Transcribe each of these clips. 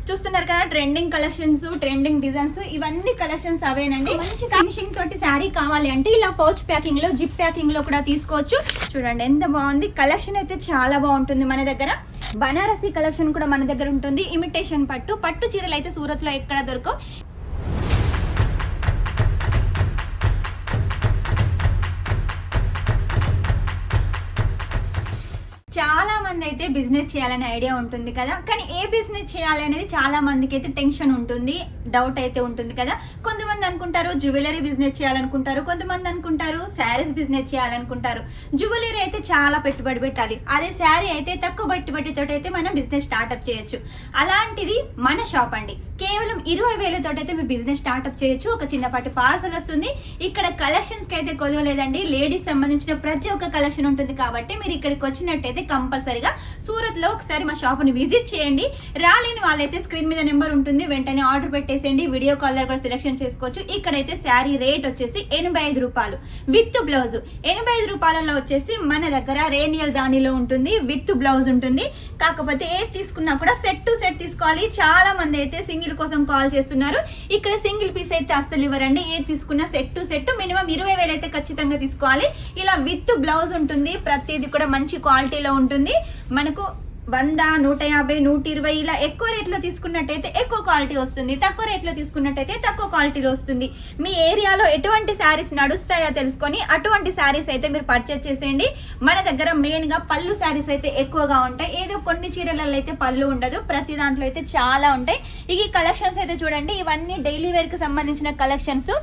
చూస్తున్నారు కదా trending collections, trending designs, ఇవన్నీ కలెక్షన్స్ అవేనండి. మంచి ఫినిషింగ్ తోటి శారీ కావాలి అంటే ఇలా పౌచ్ ప్యాకింగ్ లో, జిప్ ప్యాకింగ్ లో కూడా తీసుకోవచ్చు. చూడండి ఎంత బాగుంది. కలెక్షన్ అయితే చాలా బాగుంటుంది. మన దగ్గర బనారసి కలెక్షన్ కూడా మన దగ్గర ఉంటుంది. ఇమిటేషన్ పట్టు చీరలు అయితే సూరత్ లో ఎక్కడ దొరకవు. చాలా మంది అయితే బిజినెస్ చేయాలనే ఐడియా ఉంటుంది కదా, కానీ ఏ బిజినెస్ చేయాలి అనేది చాలా మందికి అయితే టెన్షన్ ఉంటుంది, డౌట్ అయితే ఉంటుంది కదా. కొంతమంది అనుకుంటారు జ్యువెలరీ బిజినెస్ చేయాలనుకుంటారు, కొంతమంది అనుకుంటారు శారీస్ బిజినెస్ చేయాలనుకుంటారు. జ్యువెలరీ అయితే చాలా పెట్టుబడి పెట్టాలి, అదే శారీ అయితే తక్కువ పెట్టుబడితో అయితే మనం బిజినెస్ స్టార్ట్అప్ చేయొచ్చు. అలాంటిది మన షాప్ అండి. కేవలం 20,000 తోటి అయితే మీరు బిజినెస్ స్టార్ట్అప్ చేయొచ్చు. ఒక చిన్నపాటి పార్సల్ వస్తుంది. ఇక్కడ కలెక్షన్స్కి అయితే కొదవలేదండి. లేడీస్ సంబంధించిన ప్రతి ఒక్క కలెక్షన్ ఉంటుంది కాబట్టి మీరు ఇక్కడికి వచ్చినట్టయితే కంపల్సరీగా సూరత్ లో ఒకసారి మా షాప్ ని విజిట్ చేయండి. రాలేని వాళ్ళైతే స్క్రీన్ మీద నెంబర్ ఉంటుంది, వెంటనే ఆర్డర్ పెట్టేసేయండి. వీడియో కాల్ ద్వారా కూడా సెలెక్షన్ చేసుకోవచ్చు. ఇక్కడైతే శారీ రేట్ వచ్చేసి 85 రూపాయలు విత్ బ్లౌజ్. 85 రూపాయలలో వచ్చేసి మన దగ్గర రేనియల్ దానిలో ఉంటుంది, విత్ బ్లౌజ్ ఉంటుంది. కాకపోతే ఏది తీసుకున్నా కూడా సెట్ టు సెట్ తీసుకోవాలి. చాలా మంది అయితే సింగిల్ కోసం కాల్ చేస్తున్నారు. ఇక్కడ సింగిల్ పీస్ అయితే అస్సలు ఇవ్వరండి. ఏది తీసుకున్నా సెట్ టు సెట్ మినిమం 20,000 అయితే ఖచ్చితంగా తీసుకోవాలి. ఇలా విత్ బ్లౌజ్ ఉంటుంది. ప్రతిదీ కూడా మంచి క్వాలిటీలో ఉంటుంది. మనకు 100, 150, 120 ఇలా ఎక్కువ రేట్లో తీసుకున్నట్టయితే ఎక్కువ క్వాలిటీ వస్తుంది, తక్కువ రేట్లో తీసుకున్నట్టయితే తక్కువ క్వాలిటీలో వస్తుంది. మీ ఏరియాలో ఎటువంటి శారీస్ నడుస్తాయో తెలుసుకొని అటువంటి శారీస్ అయితే మీరు పర్చేస్ చేసేయండి. మన దగ్గర మెయిన్గా పళ్ళు శారీస్ అయితే ఎక్కువగా ఉంటాయి. ఏదో కొన్ని చీరలలో అయితే పళ్ళు ఉండదు, ప్రతి దాంట్లో అయితే చాలా ఉంటాయి. ఈ కలెక్షన్స్ అయితే చూడండి, ఇవన్నీ డైలీ వేర్కి సంబంధించిన కలెక్షన్స్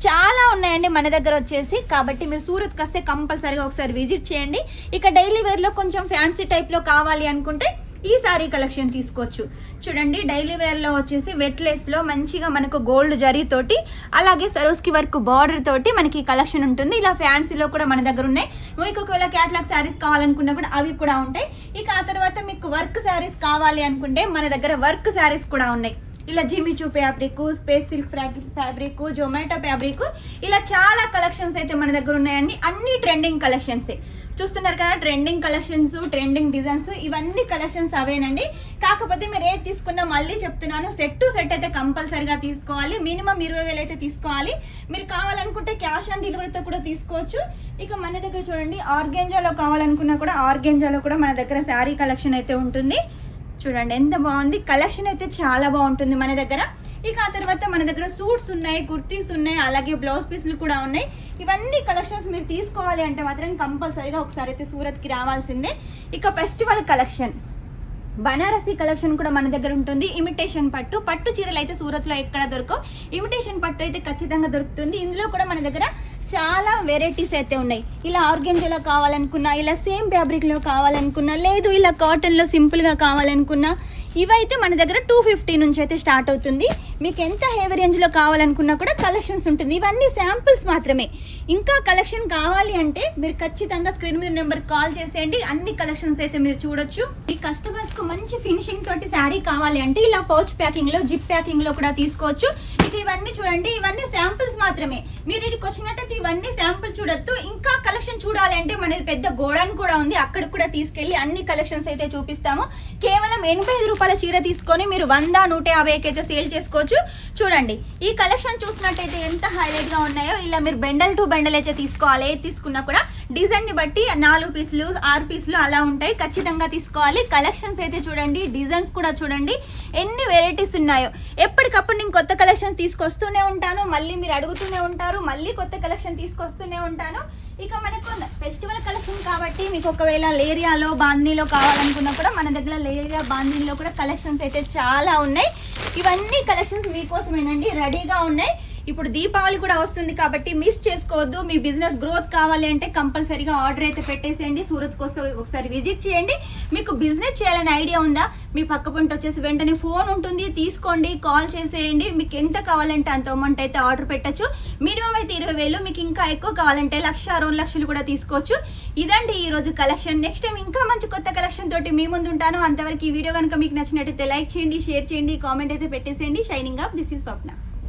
చాలా ఉన్నాయండి మన దగ్గర వచ్చేసి. కాబట్టి మీరు సూరత్కి వస్తే కంపల్సరీగా ఒకసారి విజిట్ చేయండి. ఇక డైలీ వేర్లో కొంచెం ఫ్యాన్సీ టైప్లో కావాలి అనుకుంటే ఈ సారీ కలెక్షన్ తీసుకోవచ్చు. చూడండి డైలీ వేర్లో వచ్చేసి వెట్లెస్లో మంచిగా మనకు గోల్డ్ జరీ తోటి, అలాగే సరోస్కి వర్క్ బార్డర్ తోటి మనకి ఈ కలెక్షన్ ఉంటుంది. ఇలా ఫ్యాన్సీలో కూడా మన దగ్గర ఉన్నాయి. మీకు ఒకవేళ క్యాట్లాగ్ శారీస్ కావాలనుకున్నా కూడా అవి కూడా ఉంటాయి. ఇక ఆ తర్వాత మీకు వర్క్ శారీస్ కావాలి అనుకుంటే మన దగ్గర వర్క్ శారీస్ కూడా ఉన్నాయి. ఇలా Jimmy Choo fabric, space silk fabric, Zomato fabric, ఇలా చాలా కలెక్షన్స్ అయితే మన దగ్గర ఉన్నాయండి. అన్ని ట్రెండింగ్ కలెక్షన్సే. చూస్తున్నారు కదా ట్రెండింగ్ కలెక్షన్స్, ట్రెండింగ్ డిజైన్స్, ఇవన్నీ కలెక్షన్స్ అవేనండి. కాకపోతే మీరు ఏది తీసుకున్నా మళ్ళీ చెప్తున్నాను, సెట్ టు సెట్ అయితే కంపల్సరీగా తీసుకోవాలి. మినిమం 20,000 అయితే తీసుకోవాలి. మీరు కావాలనుకుంటే క్యాష్ ఆన్ డెలివరీతో కూడా తీసుకోవచ్చు. ఇక మన దగ్గర చూడండి ఆర్గెంజాలో కావాలనుకున్నా కూడా ఆర్గెంజాలో కూడా మన దగ్గర శారీ కలెక్షన్ అయితే ఉంటుంది. చూడండి ఎంత బాగుంది. కలెక్షన్ అయితే చాలా బాగుంటుంది మన దగ్గర. ఇక ఆ తర్వాత మన దగ్గర సూట్స్ ఉన్నాయి, కుర్తీస్ ఉన్నాయి, అలాగే బ్లౌజ్ పీసులు కూడా ఉన్నాయి. ఇవన్నీ కలెక్షన్స్ మీరు తీసుకోవాలి అంటే మాత్రం కంపల్సరీగా ఒకసారి అయితే సూరత్కి రావాల్సిందే. ఇక ఫెస్టివల్ కలెక్షన్, బనారసి కలెక్షన్ కూడా మన దగ్గర ఉంటుంది. ఇమిటేషన్ పట్టు చీరలు అయితే సూరత్లో ఎక్కడ దొరకవు. ఇమిటేషన్ పట్టు అయితే ఖచ్చితంగా దొరుకుతుంది. ఇందులో కూడా మన దగ్గర చాలా వెరైటీస్ అయితే ఉన్నాయి. ఇలా ఆర్గెంజాలో కావాలనుకున్నా, ఇలా సేమ్ ఫ్యాబ్రిక్లో కావాలనుకున్నా, లేదు ఇలా కాటన్లో సింపుల్గా కావాలనుకున్నా, ఇవైతే మన దగ్గర 250 నుంచి అయితే స్టార్ట్ అవుతుంది. మీకు ఎంత హెవీ రేంజ్లో కావాలనుకున్నా కూడా కలెక్షన్స్ ఉంటుంది. ఇవన్నీ శాంపుల్స్ మాత్రమే. ఇంకా కలెక్షన్ కావాలి అంటే మీరు ఖచ్చితంగా స్క్రీన్ మీద నెంబర్ కాల్ చేసేయండి. అన్ని కలెక్షన్స్ అయితే మీరు చూడొచ్చు. ఈ కస్టమర్స్కు మంచి ఫినిషింగ్ తోటి శారీ కావాలి అంటే ఇలా పౌచ్ ప్యాకింగ్లో, జిప్ ప్యాకింగ్లో కూడా తీసుకోవచ్చు. ఇక ఇవన్నీ చూడండి, ఇవన్నీ శాంపుల్స్ మాత్రమే. మీరు ఇక్కడికి వచ్చినట్టయితే ఇవన్నీ శాంపుల్ చూడొచ్చు. ఇంకా కలెక్షన్ చూడాలి అంటే మనది పెద్ద గోడౌన్ కూడా ఉంది, అక్కడికి కూడా తీసుకెళ్ళి అన్ని కలెక్షన్స్ అయితే చూపిస్తాము. కేవలం 85 రూపాయల చీర తీసుకొని మీరు 100, 150కి అయితే సేల్ చేసుకోవచ్చు. చూడండి ఈ కలెక్షన్ చూసినట్టయితే ఎంత హైలైట్ గా ఉన్నాయో. ఇలా మీరు బెండల్ టు బెండల్ అయితే తీసుకోవాలి. ఏది తీసుకున్నా కూడా డిజైన్ ని బట్టి 4 పీసులు, 6 పీసులు అలా ఉంటాయి. ఖచ్చితంగా తీసుకోవాలి. కలెక్షన్స్ అయితే చూడండి, డిజైన్స్ కూడా చూడండి, ఎన్ని వెరైటీస్ ఉన్నాయో. ఎప్పటికప్పుడు నేను కొత్త కలెక్షన్ తీసుకొస్తూనే ఉంటాను, మళ్ళీ మీరు అడుగుతూనే ఉంటారు, మళ్ళీ కొత్త కలెక్షన్ తీసుకొస్తూనే ఉంటాను. ఇక మనకు ఫెస్టివల్ కలెక్షన్ కాబట్టి మీకు ఒకవేళ లేరియాలో, బాందీలో కావాలనుకున్నా కూడా మన దగ్గర లేరియా, బాందీలో కూడా కలెక్షన్స్ అయితే చాలా ఉన్నాయి. ఇవన్నీ కలెక్షన్స్ మీకోసమేనండి, రెడీగా ఉన్నాయి. ఇప్పుడు దీపావళి కూడా వస్తుంది కాబట్టి మిస్ చేసుకోవద్దు. మీ బిజినెస్ గ్రోత్ కావాలి అంటే కంపల్సరీగా ఆర్డర్ అయితే పెట్టేసేయండి. సూరత్ కోసం ఒకసారి విజిట్ చేయండి. మీకు బిజినెస్ చేయాలని ఐడియా ఉందా? మీ పక్క పంట వచ్చేసి వెంటనే ఫోన్ ఉంటుంది, తీసుకోండి, కాల్ చేసేయండి. మీకు ఎంత కావాలంటే అంత అమౌంట్ అయితే ఆర్డర్ పెట్టచ్చు. మినిమం అయితే 20,000, మీకు ఇంకా ఎక్కువ కావాలంటే 1,00,000, 2,00,000 కూడా తీసుకోవచ్చు. ఇదండి ఈ రోజు కలెక్షన్. నెక్స్ట్ టైం ఇంకా మంచి కొత్త కలెక్షన్ తోటి మీ ముందు ఉంటాను. అంతవరకు ఈ వీడియో కనుక మీకు నచ్చినట్టయితే లైక్ చేయండి, షేర్ చేయండి, కామెంట్ అయితే పెట్టేసేయండి. Shining up, this is Swapna.